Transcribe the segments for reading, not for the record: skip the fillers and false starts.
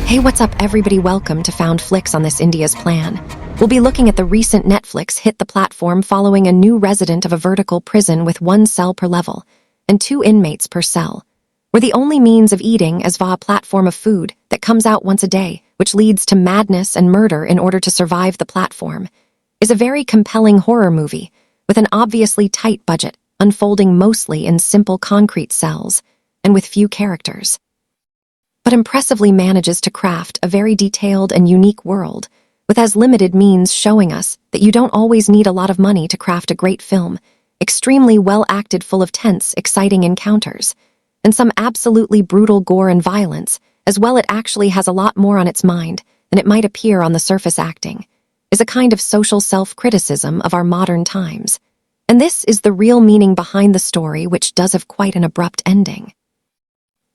Hey, what's up, everybody? Welcome to Found Flicks on this India's Plan. We'll be looking at the recent Netflix hit the platform following a new resident of a vertical prison with 1 cell per level and 2 inmates per cell, where the only means of eating is via a platform of food that comes out once a day, which leads to madness and murder in order to survive the platform, is a very compelling horror movie with an obviously tight budget, unfolding mostly in simple concrete cells and with few characters, but impressively manages to craft a very detailed and unique world, with as limited means, showing us that you don't always need a lot of money to craft a great film, extremely well acted, full of tense, exciting encounters, and some absolutely brutal gore and violence. As well, it actually has a lot more on its mind than it might appear on the surface. Acting is a kind of social self-criticism of our modern times, and this is the real meaning behind the story, which does have quite an abrupt ending,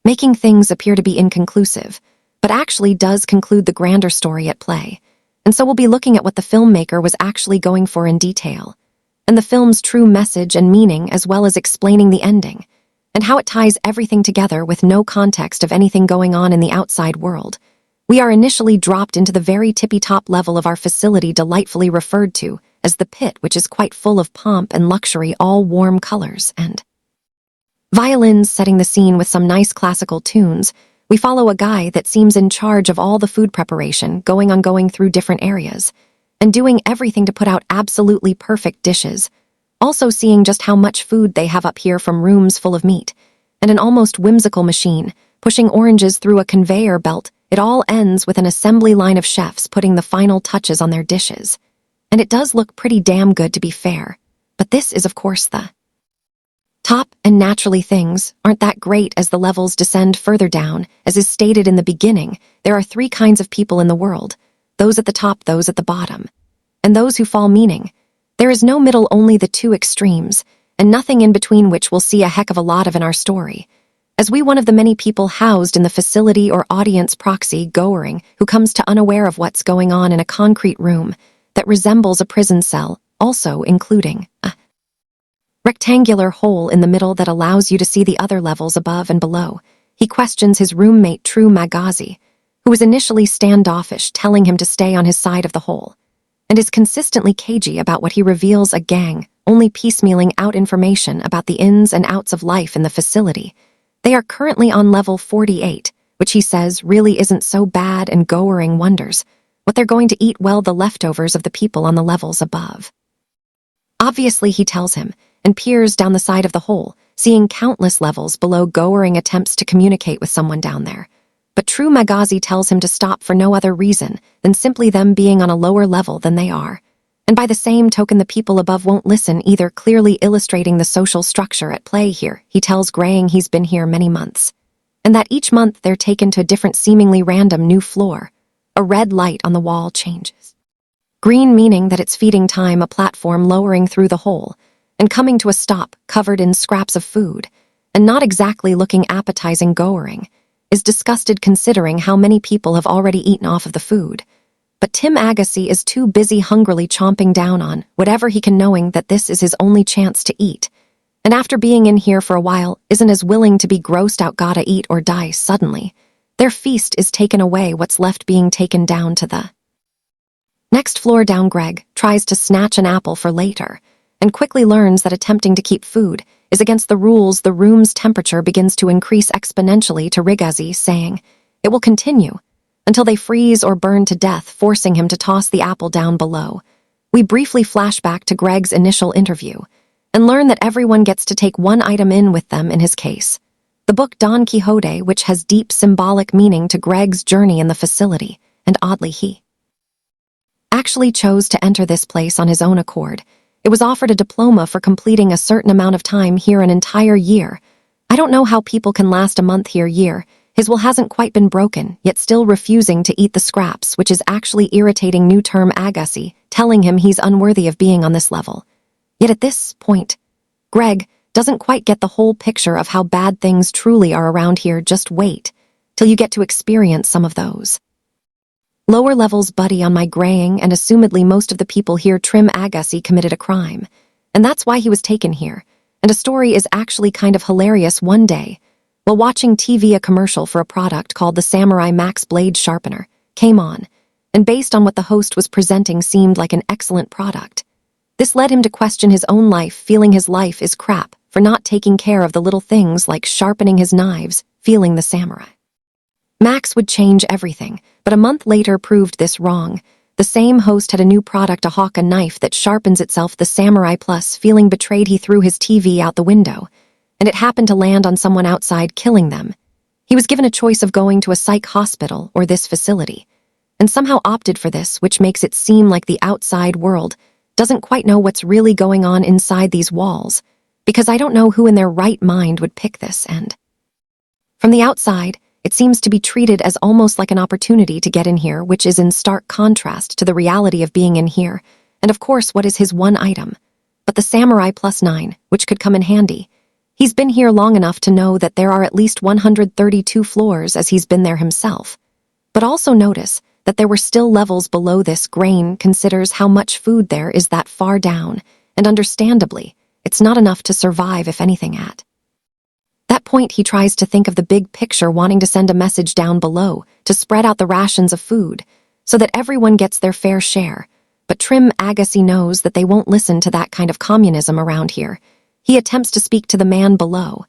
making things appear to be inconclusive, but actually does conclude the grander story at play. And so we'll be looking at what the filmmaker was actually going for in detail, and the film's true message and meaning, as well as explaining the ending, and how it ties everything together with no context of anything going on in the outside world. We are initially dropped into the very tippy-top level of our facility, delightfully referred to as the pit, which is quite full of pomp and luxury, all warm colors and violins setting the scene with some nice classical tunes. We follow a guy that seems in charge of all the food preparation, going through different areas and doing everything to put out absolutely perfect dishes. Also seeing just how much food they have up here, from rooms full of meat and an almost whimsical machine pushing oranges through a conveyor belt. It all ends with an assembly line of chefs putting the final touches on their dishes. And it does look pretty damn good, to be fair. But this is, of course, the top, and naturally things aren't that great as the levels descend further down. As is stated in the beginning, there are 3 kinds of people in the world: those at the top, those at the bottom, and those who fall, meaning there is no middle, only the 2 extremes, and nothing in between, which we'll see a heck of a lot of in our story, as we one of the many people housed in the facility or audience proxy goering who comes to unaware of what's going on in a concrete room that resembles a prison cell, also including a rectangular hole in the middle that allows you to see the other levels above and below. He questions his roommate, True Magazi, who was initially standoffish, telling him to stay on his side of the hole, and is consistently cagey about what he reveals a gang only piecemealing out information about the ins and outs of life in the facility. They are currently on level 48, which he says really isn't so bad, and Goering wonders what they're going to eat, well, the leftovers of the people on the levels above. Obviously, he tells him, and peers down the side of the hole, seeing countless levels below. Goering attempts to communicate with someone down there, but True Magazi tells him to stop for no other reason than simply them being on a lower level than they are. And by the same token, the people above won't listen either, clearly illustrating the social structure at play here. He tells Graying he's been here many months, and that each month they're taken to a different, seemingly random new floor. A red light on the wall changes green, meaning that it's feeding time, a platform lowering through the hole and coming to a stop, covered in scraps of food, and not exactly looking appetizing. Goering is disgusted considering how many people have already eaten off of the food, but Tim Agassi is too busy hungrily chomping down on whatever he can, knowing that this is his only chance to eat, and after being in here for a while, isn't as willing to be grossed out. Gotta eat or die. Suddenly, their feast is taken away, what's left being taken down to the next floor down. Greg tries to snatch an apple for later, and quickly learns that attempting to keep food is against the rules. The room's temperature begins to increase exponentially, to Rigazi, saying it will continue until they freeze or burn to death, forcing him to toss the apple down below. We briefly flash back to Greg's initial interview and learn that everyone gets to take one item in with them, in his case, the book Don Quixote, which has deep symbolic meaning to Greg's journey in the facility, and oddly he actually chose to enter this place on his own accord. It was offered a diploma for completing a certain amount of time here, an entire year. I don't know how people can last a month here. Year. His will hasn't quite been broken, yet still refusing to eat the scraps, which is actually irritating. New term Agassi, telling him he's unworthy of being on this level. Yet at this point, Greg doesn't quite get the whole picture of how bad things truly are around here. Just wait till you get to experience some of those lower levels, buddy. On my Graying and assumedly most of the people here, Trim Agassi committed a crime, and that's why he was taken here. And a story is actually kind of hilarious. One day, While watching TV, a commercial for a product called the Samurai Max Blade Sharpener came on, and based on what the host was presenting seemed like an excellent product. This led him to question his own life, feeling his life is crap for not taking care of the little things like sharpening his knives, feeling the samurai. Max would change everything, but a month later proved this wrong. The same host had a new product, a hawk, a knife that sharpens itself, the Samurai Plus. Feeling betrayed, he threw his TV out the window, and it happened to land on someone outside, killing them. He was given a choice of going to a psych hospital or this facility, and somehow opted for this, which makes it seem like the outside world doesn't quite know what's really going on inside these walls, because I don't know who in their right mind would pick this end. From the outside, it seems to be treated as almost like an opportunity to get in here, which is in stark contrast to the reality of being in here, and of course what is his one item, but the Samurai Plus 9, which could come in handy. He's been here long enough to know that there are at least 132 floors, as he's been there himself. But also notice that there were still levels below this. Grain considers how much food there is that far down, and understandably, it's not enough to survive, if anything. At that point, he tries to think of the big picture, wanting to send a message down below to spread out the rations of food so that everyone gets their fair share. But Trim Agassi knows that they won't listen to that kind of communism around here. He attempts to speak to the man below,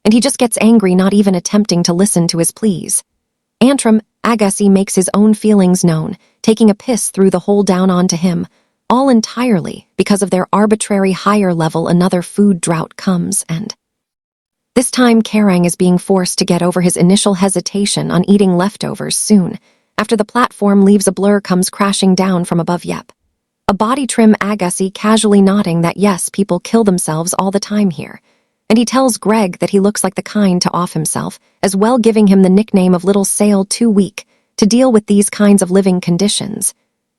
and he just gets angry, not even attempting to listen to his pleas. Antrim Agassi makes his own feelings known, taking a piss through the hole down onto him, all entirely because of their arbitrary higher level. Another food drought comes, and this time Kerrang is being forced to get over his initial hesitation on eating leftovers soon. After the platform leaves, a blur comes crashing down from above. Yep. A body. Trim Agassi casually nodding that yes, people kill themselves all the time here. And he tells Greg that he looks like the kind to off himself, as well, giving him the nickname of Little Sail, too weak to deal with these kinds of living conditions.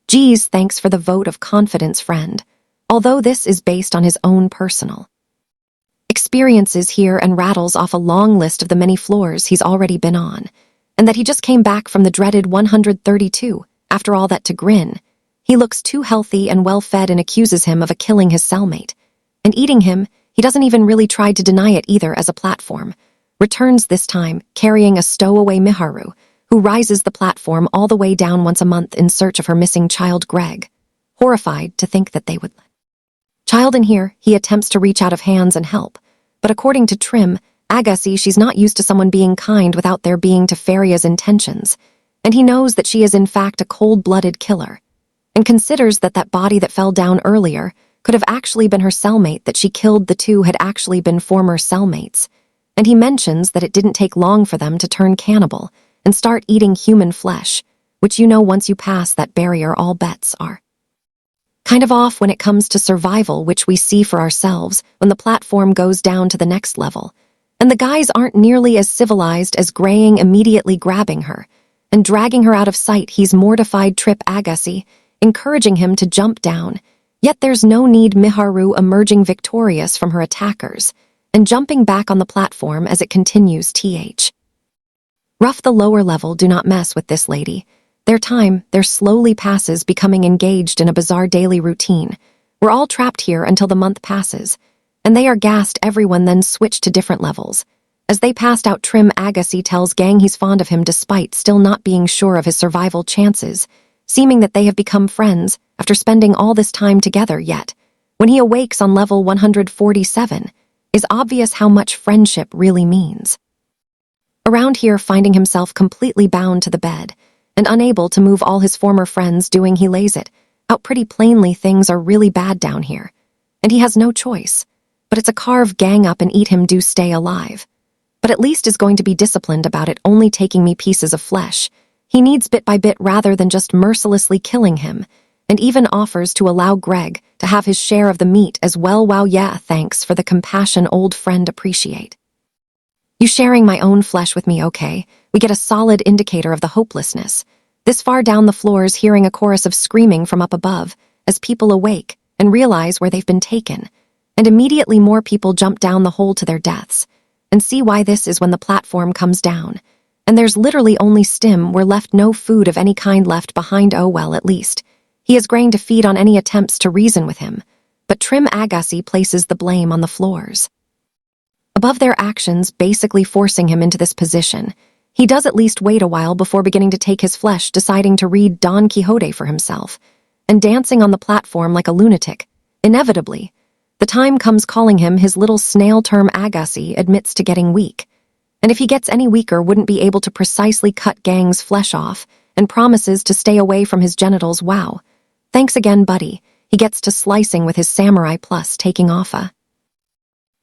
Geez, thanks for the vote of confidence, friend. Although this is based on his own personal experiences here, and rattles off a long list of the many floors he's already been on, and that he just came back from the dreaded 132. After all that, to grin. He looks too healthy and well-fed, and accuses him of killing his cellmate and eating him. He doesn't even really try to deny it either, as a platform returns, this time carrying a stowaway Miharu, who rises the platform all the way down once a month in search of her missing child. Greg, horrified to think that they would let child in here, he attempts to reach out of hands and help, but according to Trim Agassi, she's not used to someone being kind without there being nefarious intentions, and he knows that she is in fact a cold-blooded killer, and considers that that body that fell down earlier could have actually been her cellmate, that she killed. The two had actually been former cellmates, and he mentions that it didn't take long for them to turn cannibal and start eating human flesh, which, you know, once you pass that barrier, all bets are kind of off when it comes to survival, which we see for ourselves when the platform goes down to the next level. And the guys aren't nearly as civilized as Graying, immediately grabbing her and dragging her out of sight. He's mortified. Trip Agassi encouraging him to jump down, yet there's no need. Miharu emerging victorious from her attackers and jumping back on the platform as it continues. Rough. The lower level do not mess with this lady. There slowly passes, becoming engaged in a bizarre daily routine. We're all trapped here until the month passes, and they are gassed. Everyone then switch to different levels. As they passed out, Trim Agassi tells Gang he's fond of him despite still not being sure of his survival chances, seeming that they have become friends after spending all this time together. Yet, when he awakes on level 147, is obvious how much friendship really means. Around here, finding himself completely bound to the bed and unable to move all his former friends doing, he lays it out pretty plainly. Things are really bad down here, and he has no choice, but it's a carve. Gang up and eat him. Do stay alive, but at least is going to be disciplined about it, only taking me pieces of flesh. He needs bit by bit rather than just mercilessly killing him, and even offers to allow Greg to have his share of the meat as well. Wow, yeah, thanks for the compassion, old friend, appreciate you sharing my own flesh with me. Okay, we get a solid indicator of the hopelessness. This far down the floors, hearing a chorus of screaming from up above as people awake and realize where they've been taken, and immediately more people jump down the hole to their deaths, and see why this is when the platform comes down. And there's literally only stim. We're left, no food of any kind left behind. Oh well, at least he is going to feed on any attempts to reason with him, but Trim Agassi places the blame on the floors above their actions basically forcing him into this position. He does at least wait a while before beginning to take his flesh, deciding to read Don Quixote for himself, and dancing on the platform like a lunatic. Inevitably, the time comes calling him. His little snail term Agassi admits to getting weak, and if he gets any weaker wouldn't be able to precisely cut Gang's flesh off, and promises to stay away from his genitals. Wow. Thanks again, buddy. He gets to slicing with his samurai plus taking off a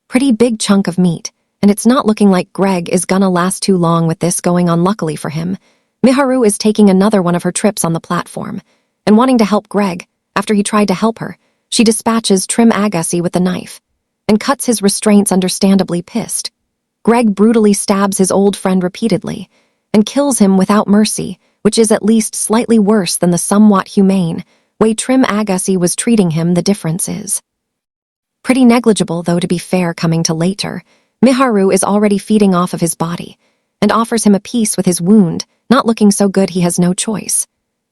pretty big chunk of meat, and it's not looking like Greg is gonna last too long with this going on. Luckily for him, Miharu is taking another one of her trips on the platform, and wanting to help Greg. After he tried to help her, she dispatches Trim Agassi with the knife, and cuts his restraints. Understandably pissed, Greg brutally stabs his old friend repeatedly, and kills him without mercy, which is at least slightly worse than the somewhat humane way Trim Agassi was treating him. The difference is pretty negligible, though, to be fair. Coming to later, Miharu is already feeding off of his body, and offers him a piece with his wound. Not looking so good, he has no choice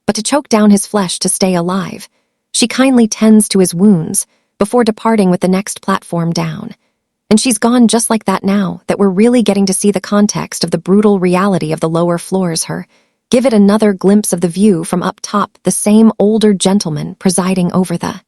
but to choke down his flesh to stay alive. She kindly tends to his wounds before departing with the next platform down. And she's gone just like that. Now that we're really getting to see the context of the brutal reality of the lower floors, give it another glimpse of the view from up top, the same older gentleman presiding over the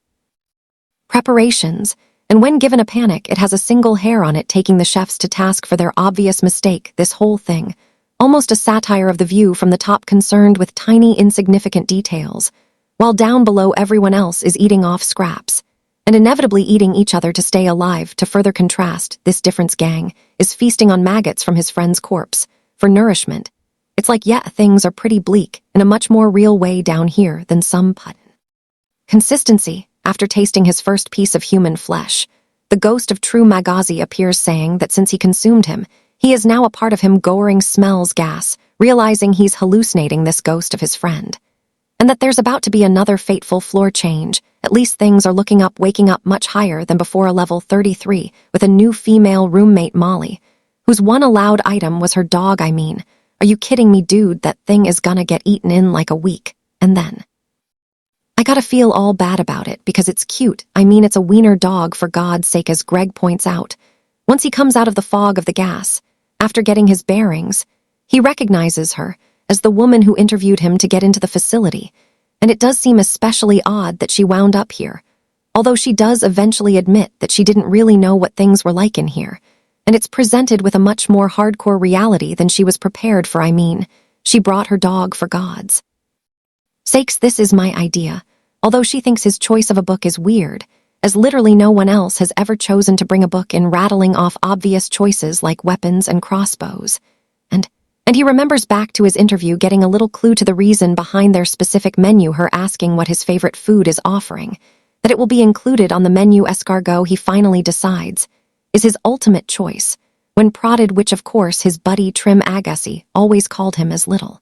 preparations, and when given a panic, it has a single hair on it, taking the chefs to task for their obvious mistake. This whole thing, almost a satire of the view from the top, concerned with tiny insignificant details, while down below everyone else is eating off scraps, and inevitably eating each other to stay alive. To further contrast this difference, Gang is feasting on maggots from his friend's corpse for nourishment. It's like, yeah, things are pretty bleak in a much more real way down here than some put. Consistency. After tasting his first piece of human flesh, the ghost of True Magazi appears, saying that since he consumed him, he is now a part of him. Goring smells gas, realizing he's hallucinating this ghost of his friend, and that there's about to be another fateful floor change. At least things are looking up, waking up much higher than before. A level 33 with a new female roommate, Molly, whose one allowed item was her dog. I mean, are you kidding me, dude? That thing is gonna get eaten in like a week, and then I gotta feel all bad about it because it's cute. I mean, it's a wiener dog, for God's sake. As Greg points out, once he comes out of the fog of the gas, after getting his bearings, he recognizes her as the woman who interviewed him to get into the facility, and it does seem especially odd that she wound up here, although she does eventually admit that she didn't really know what things were like in here, and it's presented with a much more hardcore reality than she was prepared for. I mean, she brought her dog, for God's sakes. This is my idea, although she thinks his choice of a book is weird, as literally no one else has ever chosen to bring a book in, rattling off obvious choices like weapons and crossbows. And he remembers back to his interview, getting a little clue to the reason behind their specific menu, her asking what his favorite food is, offering that it will be included on the menu. Escargot, he finally decides, is his ultimate choice, when prodded, which of course his buddy Trim Agassi always called him as Little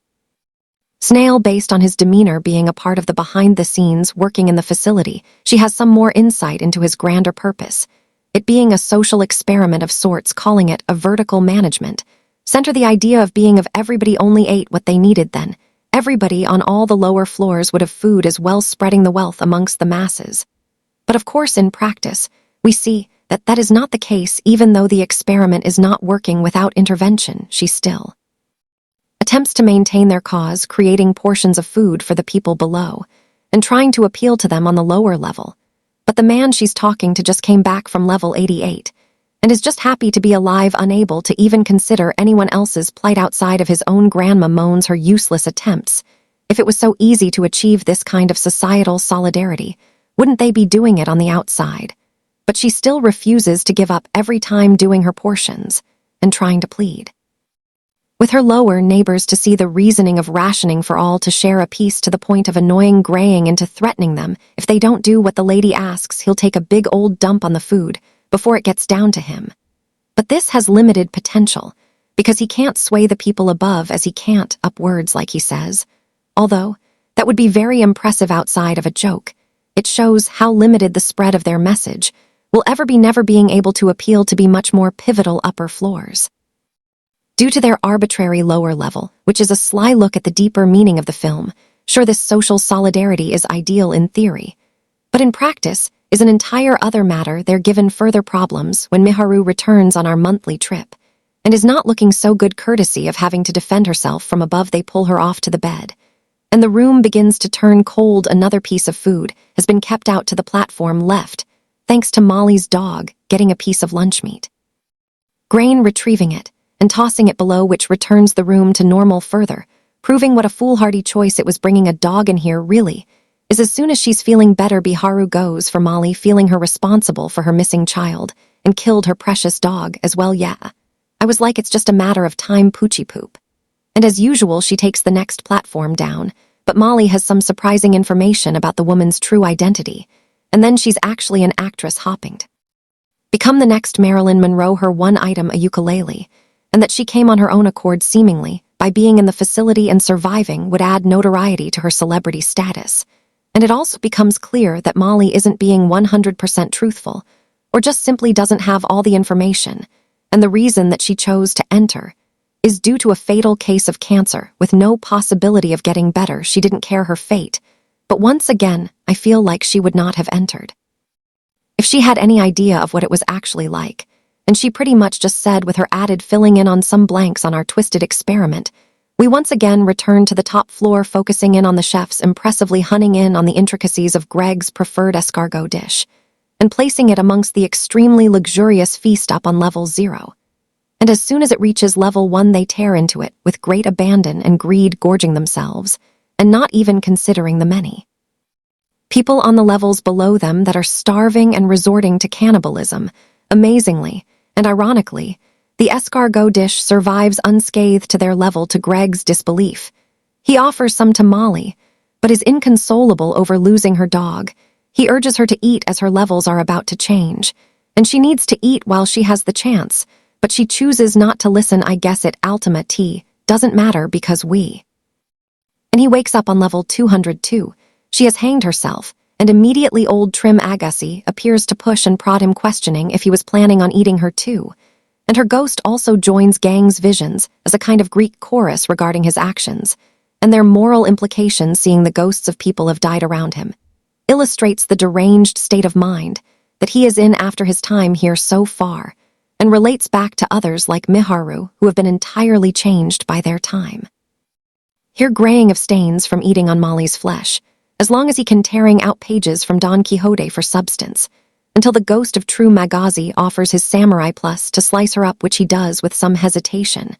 Snail, based on his demeanor being a part of the behind-the-scenes working in the facility. She has some more insight into his grander purpose, it being a social experiment of sorts, calling it a vertical management center. The idea of being of everybody only ate what they needed, then everybody on all the lower floors would have food as well, spreading the wealth amongst the masses. But of course, in practice, we see that that is not the case. Even though the experiment is not working without intervention, she still attempts to maintain their cause, creating portions of food for the people below, and trying to appeal to them on the lower level. But the man she's talking to just came back from level 88, and is just happy to be alive, unable to even consider anyone else's plight outside of his own. Grandma moans her useless attempts. If it was so easy to achieve this kind of societal solidarity, wouldn't they be doing it on the outside? But she still refuses to give up, every time doing her portions and trying to plead with her lower neighbors to see the reasoning of rationing for all to share a piece, to the point of annoying graying into threatening them. If they don't do what the lady asks, he'll take a big old dump on the food before it gets down to him. But this has limited potential, because he can't sway the people above, as he can't upwards, like he says. Although that would be very impressive outside of a joke, it shows how limited the spread of their message will ever be, never being able to appeal to be much more pivotal upper floors, due to their arbitrary lower level, which is a sly look at the deeper meaning of the film. Sure, this social solidarity is ideal in theory, but in practice, is an entire other matter. They're given further problems when Miharu returns on our monthly trip, and is not looking so good courtesy of having to defend herself from above. They pull her off to the bed, and the room begins to turn cold. Another piece of food has been kept out to the platform left, thanks to Molly's dog getting a piece of lunch meat. Grain retrieving it and tossing it below, which returns the room to normal further, proving what a foolhardy choice it was bringing a dog in here really is. As soon as she's feeling better, Biharu goes for Molly, feeling her responsible for her missing child and killed her precious dog as well. Yeah, I was like, it's just a matter of time, Poochie Poop. And as usual, she takes the next platform down, but Molly has some surprising information about the woman's true identity, and then she's actually an actress hopping to become the next Marilyn Monroe. Her one item, a ukulele, and that she came on her own accord seemingly by being in the facility and surviving, would add notoriety to her celebrity status. And it also becomes clear that Molly isn't being 100% truthful, or just simply doesn't have all the information, and the reason that she chose to enter is due to a fatal case of cancer with no possibility of getting better. She didn't care her fate, but once again, I feel like she would not have entered if she had any idea of what it was actually like, and she pretty much just said with her added filling in on some blanks on our twisted experiment. We once again return to the top floor, focusing in on the chefs impressively hunting in on the intricacies of Greg's preferred escargot dish, and placing it amongst the extremely luxurious feast up on level 0. And as soon as it reaches level 1, they tear into it with great abandon and greed, gorging themselves, and not even considering the many people on the levels below them that are starving and resorting to cannibalism. Amazingly, and ironically, the escargot dish survives unscathed to their level, to Greg's disbelief. He offers some to Molly, but is inconsolable over losing her dog. He urges her to eat as her levels are about to change, and she needs to eat while she has the chance, but she chooses not to listen. I guess it Ultima T doesn't matter because we. And he wakes up on level 202. She has hanged herself, and immediately old Trim Agassi appears to push and prod him, questioning if he was planning on eating her too. And her ghost also joins Gang's visions as a kind of Greek chorus regarding his actions, and their moral implications. Seeing the ghosts of people have died around him illustrates the deranged state of mind that he is in after his time here so far, and relates back to others like Miharu who have been entirely changed by their time. Here graying of stains from eating on Molly's flesh, as long as he can, tearing out pages from Don Quixote for substance, until the ghost of True Magazi offers his samurai plus to slice her up, which he does with some hesitation,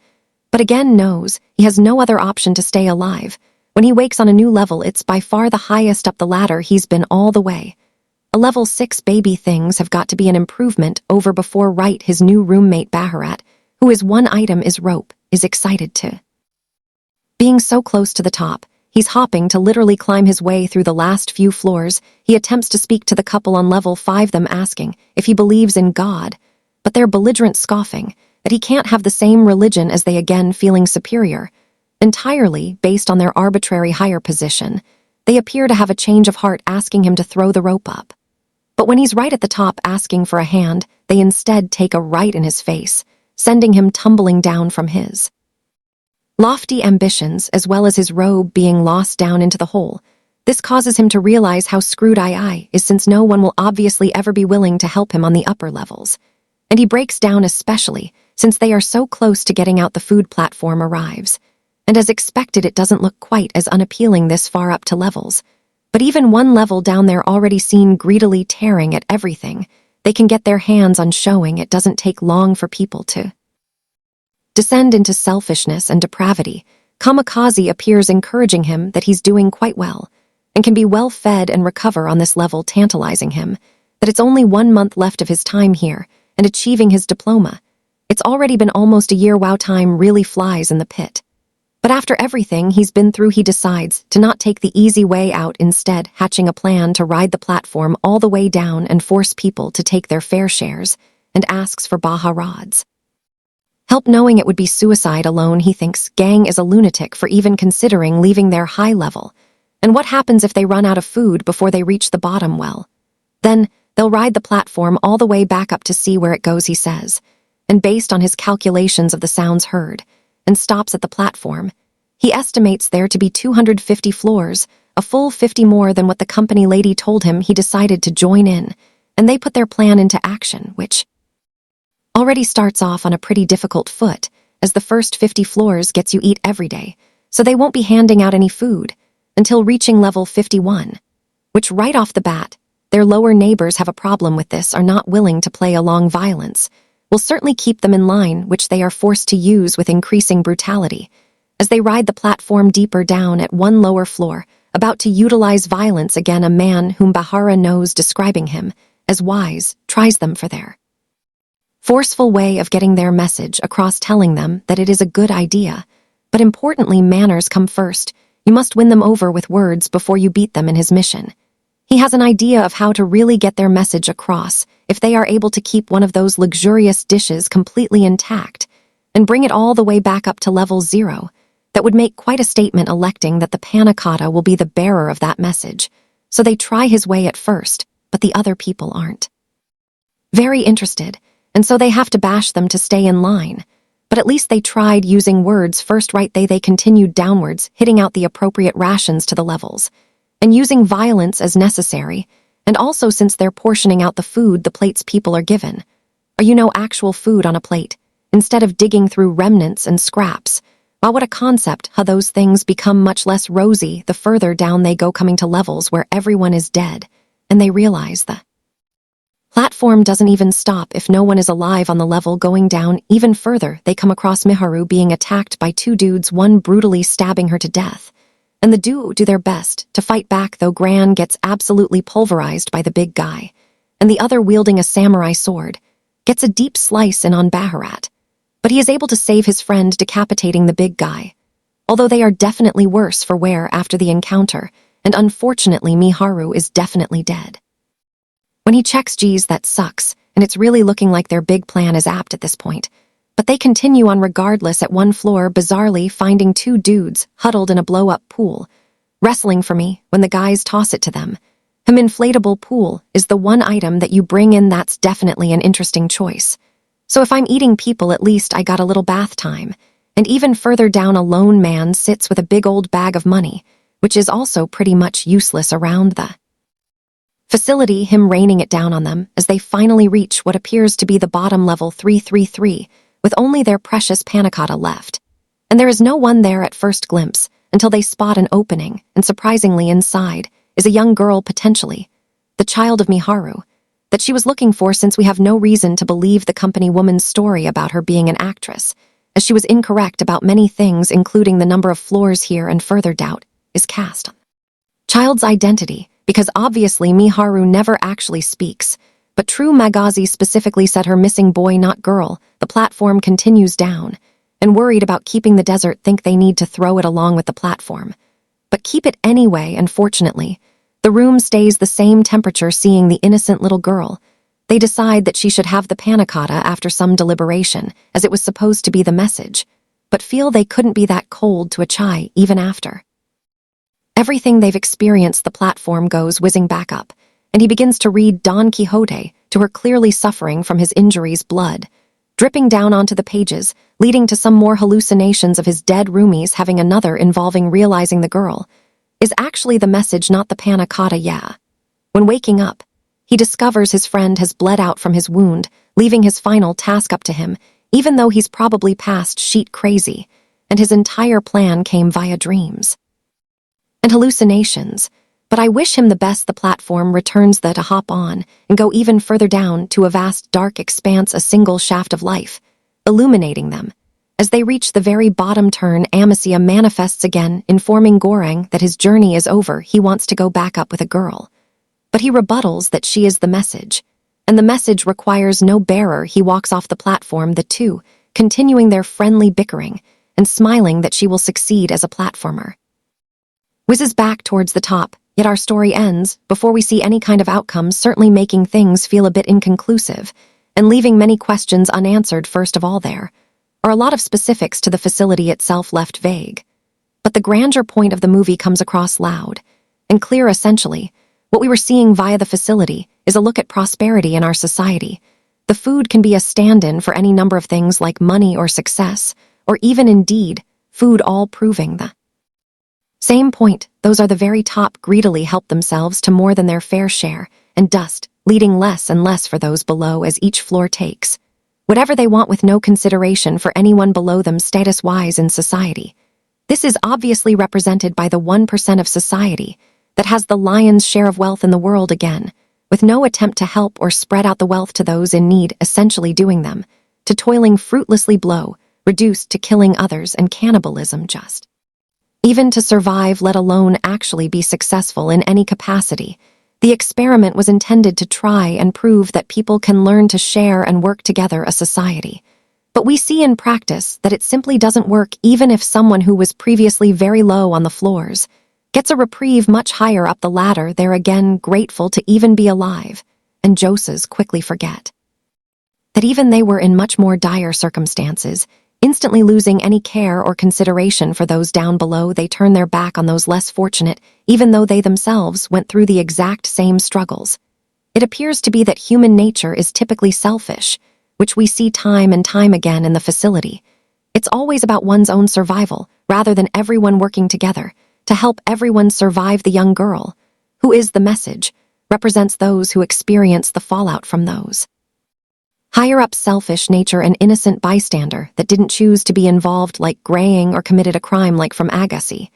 but again knows he has no other option to stay alive. When he wakes on a new level, it's by far the highest up the ladder he's been all the way. A level 6 baby. Things have got to be an improvement over before, right? His new roommate Baharat, who his one item is rope, is excited to being so close to the top. He's hopping to literally climb his way through the last few floors. He attempts to speak to the couple on level 5, them asking if he believes in God, but they're belligerent, scoffing that he can't have the same religion as they, again feeling superior, entirely based on their arbitrary higher position. They appear to have a change of heart, asking him to throw the rope up. But when he's right at the top asking for a hand, they instead take a right in his face, sending him tumbling down from his lofty ambitions, as well as his robe being lost down into the hole. This causes him to realize how screwed I is, since no one will obviously ever be willing to help him on the upper levels. And he breaks down, especially since they are so close to getting out. The food platform arrives, and as expected, it doesn't look quite as unappealing this far up to levels. But even one level down, they're already seen greedily tearing at everything they can get their hands on, showing it doesn't take long for people to descend into selfishness and depravity. Kamikaze appears, encouraging him that he's doing quite well and can be well fed and recover on this level, tantalizing him that it's only 1 month left of his time here and achieving his diploma. It's already been almost a year. Wow, time really flies in the pit. But after everything he's been through, he decides to not take the easy way out, instead hatching a plan to ride the platform all the way down and force people to take their fair shares, and asks for Baharad's help, knowing it would be suicide alone. He thinks Gang is a lunatic for even considering leaving their high level. And what happens if they run out of food before they reach the bottom? Well, then they'll ride the platform all the way back up to see where it goes, he says. And based on his calculations of the sounds heard, and stops at the platform, he estimates there to be 250 floors a full 50 more than what the company lady told him. He decided to join in, and they put their plan into action, which already starts off on a pretty difficult foot, as the first 50 floors gets you eat every day, so they won't be handing out any food until reaching level 51, which right off the bat, their lower neighbors have a problem with this, are not willing to play along. Violence will certainly keep them in line, which they are forced to use with increasing brutality. As they ride the platform deeper down at one lower floor, about to utilize violence again, a man whom Bahara knows, describing him as wise, tries them for their forceful way of getting their message across, telling them that it is a good idea. But importantly, manners come first. You must win them over with words before you beat them in his mission. He has an idea of how to really get their message across if they are able to keep one of those luxurious dishes completely intact and bring it all the way back up to level 0. That would make quite a statement, electing that the panna cotta will be the bearer of that message. So they try his way at first, but the other people aren't very interested, and so they have to bash them to stay in line. But at least they tried using words first, right? They continued downwards, hitting out the appropriate rations to the levels, and using violence as necessary, and also since they're portioning out the food the plates people are given. Or actual food on a plate, instead of digging through remnants and scraps. Wow, what a concept, how those things become much less rosy the further down they go, coming to levels where everyone is dead, and they realize the platform doesn't even stop if no one is alive. On the level going down even further, they come across Miharu being attacked by 2 dudes, one brutally stabbing her to death. And the duo do their best to fight back, though Gran gets absolutely pulverized by the big guy, and the other, wielding a samurai sword, gets a deep slice in on Baharat. But he is able to save his friend, decapitating the big guy, although they are definitely worse for wear after the encounter, and unfortunately Miharu is definitely dead. When he checks, geez, that sucks, and it's really looking like their big plan is apt at this point. But they continue on regardless. At one floor, bizarrely finding 2 dudes huddled in a blow-up pool, wrestling for me when the guys toss it to them. Inflatable pool is the one item that you bring in. That's definitely an interesting choice. So if I'm eating people, at least I got a little bath time. And even further down, a lone man sits with a big old bag of money, which is also pretty much useless around the facility, him raining it down on them as they finally reach what appears to be the bottom level 333, with only their precious panna cotta left. And there is no one there at first glimpse until they spot an opening, and surprisingly inside is a young girl, potentially the child of Miharu, that she was looking for, since we have no reason to believe the company woman's story about her being an actress, as she was incorrect about many things, including the number of floors here, and further doubt is cast on child's identity, because obviously Miharu never actually speaks, but True Magazi specifically said her missing boy, not girl. The platform continues down, and worried about keeping the desert, think they need to throw it along with the platform. But keep it anyway. Unfortunately, the room stays the same temperature. Seeing the innocent little girl, they decide that she should have the panna cotta after some deliberation, as it was supposed to be the message, but feel they couldn't be that cold to a chai even after everything they've experienced. The platform goes whizzing back up, and he begins to read Don Quixote to her, clearly suffering from his injuries, blood dripping down onto the pages, leading to some more hallucinations of his dead roomies, having another involving realizing the girl is actually the message, not the panna cotta. Yeah. When waking up, he discovers his friend has bled out from his wound, leaving his final task up to him, even though he's probably past sheet crazy, and his entire plan came via dreams and hallucinations. But I wish him the best. The platform returns to hop on and go even further down to a vast dark expanse, a single shaft of life, illuminating them. As they reach the very bottom turn, Amicia manifests again, informing Goreng that his journey is over. He wants to go back up with a girl, but he rebuttals that she is the message, and the message requires no bearer. He walks off the platform, the two continuing their friendly bickering and smiling that she will succeed as a platformer. Whizzes back towards the top, yet our story ends before we see any kind of outcome, certainly making things feel a bit inconclusive and leaving many questions unanswered. First of all, there are a lot of specifics to the facility itself left vague, but the grandeur point of the movie comes across loud and clear. Essentially, what we were seeing via the facility is a look at prosperity in our society. The food can be a stand-in for any number of things like money or success, or even indeed food, all proving the Same point, those are the very top greedily help themselves to more than their fair share, and dust, leading less and less for those below as each floor takes. Whatever they want with no consideration for anyone below them status-wise in society. This is obviously represented by the 1% of society that has the lion's share of wealth in the world again, with no attempt to help or spread out the wealth to those in need, essentially doing them, to toiling fruitlessly below, reduced to killing others and cannibalism just. Even to survive, let alone actually be successful in any capacity, the experiment was intended to try and prove that people can learn to share and work together a society. But we see in practice that it simply doesn't work even if someone who was previously very low on the floors gets a reprieve much higher up the ladder. They're again grateful to even be alive, and Joses quickly forget that even they were in much more dire circumstances, instantly losing any care or consideration for those down below. They turn their back on those less fortunate, even though they themselves went through the exact same struggles. It appears to be that human nature is typically selfish, which we see time and time again in the facility. It's always about one's own survival, rather than everyone working together to help everyone survive. The young girl, who is the message, represents those who experience the fallout from those higher-up selfish nature, an innocent bystander that didn't choose to be involved, like graying, or committed a crime like from Agassi.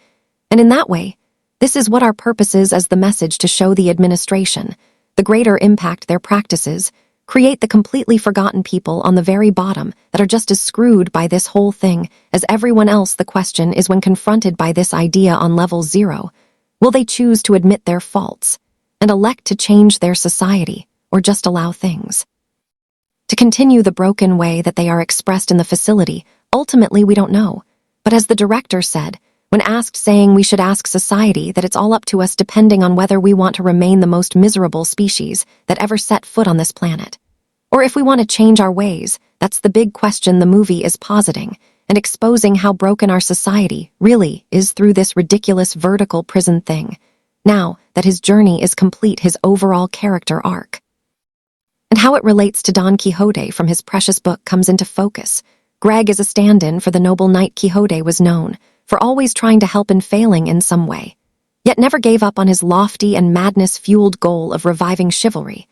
And in that way, this is what our purpose is as the message, to show the administration, the greater impact their practices, create the completely forgotten people on the very bottom that are just as screwed by this whole thing as everyone else. The question is, when confronted by this idea on level 0, will they choose to admit their faults and elect to change their society, or just allow things to continue the broken way that they are expressed in the facility? Ultimately, we don't know. But as the director said, when asked, saying we should ask society, that it's all up to us depending on whether we want to remain the most miserable species that ever set foot on this planet. Or if we want to change our ways. That's the big question the movie is positing, and exposing how broken our society really is through this ridiculous vertical prison thing. Now that his journey is complete, his overall character arc and how it relates to Don Quixote from his precious book comes into focus. Greg is a stand-in for the noble knight Quixote was known for always trying to help and failing in some way, yet never gave up on his lofty and madness-fueled goal of reviving chivalry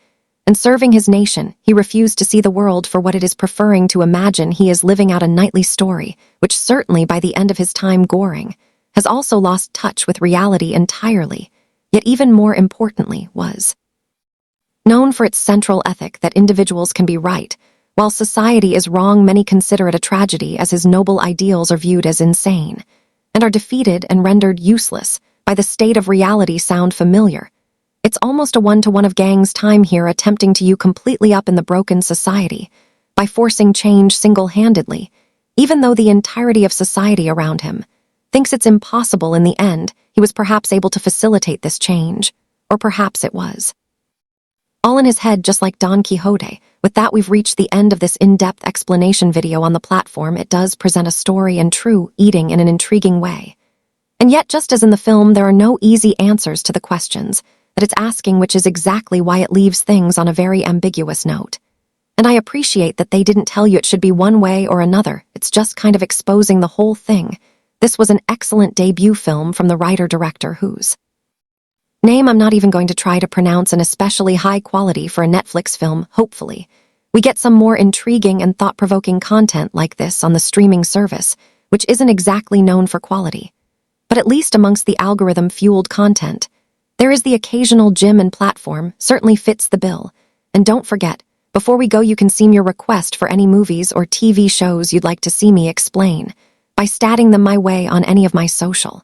and serving his nation. He refused to see the world for what it is, preferring to imagine he is living out a knightly story, which certainly by the end of his time Goring has also lost touch with reality entirely, yet even more importantly was known for its central ethic that individuals can be right, while society is wrong. Many consider it a tragedy, as his noble ideals are viewed as insane, and are defeated and rendered useless by the state of reality. Sound familiar? It's almost a one-to-one of Gang's time here, attempting to you completely up in the broken society by forcing change single-handedly, even though the entirety of society around him thinks it's impossible. In the end, he was perhaps able to facilitate this change, or perhaps it was all in his head, just like Don Quixote. With that, we've reached the end of this in-depth explanation video on the platform. It does present a story and true eating in an intriguing way. And yet, just as in the film, there are no easy answers to the questions that it's asking, which is exactly why it leaves things on a very ambiguous note. And I appreciate that they didn't tell you it should be one way or another. It's just kind of exposing the whole thing. This was an excellent debut film from the writer-director whose name I'm not even going to try to pronounce, and especially high quality for a Netflix film. Hopefully, we get some more intriguing and thought-provoking content like this on the streaming service, which isn't exactly known for quality. But at least amongst the algorithm-fueled content, there is the occasional gym and platform, certainly fits the bill. And don't forget, before we go, you can send your request for any movies or TV shows you'd like to see me explain by statting them my way on any of my social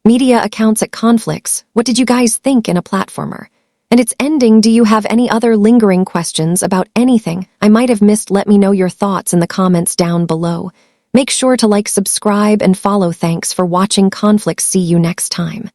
media accounts at Conflicts. What did you guys think in a platformer? And its ending, do you have any other lingering questions about anything I might have missed? Let me know your thoughts in the comments down below. Make sure to like, subscribe, and follow. Thanks for watching Conflicts. See you next time.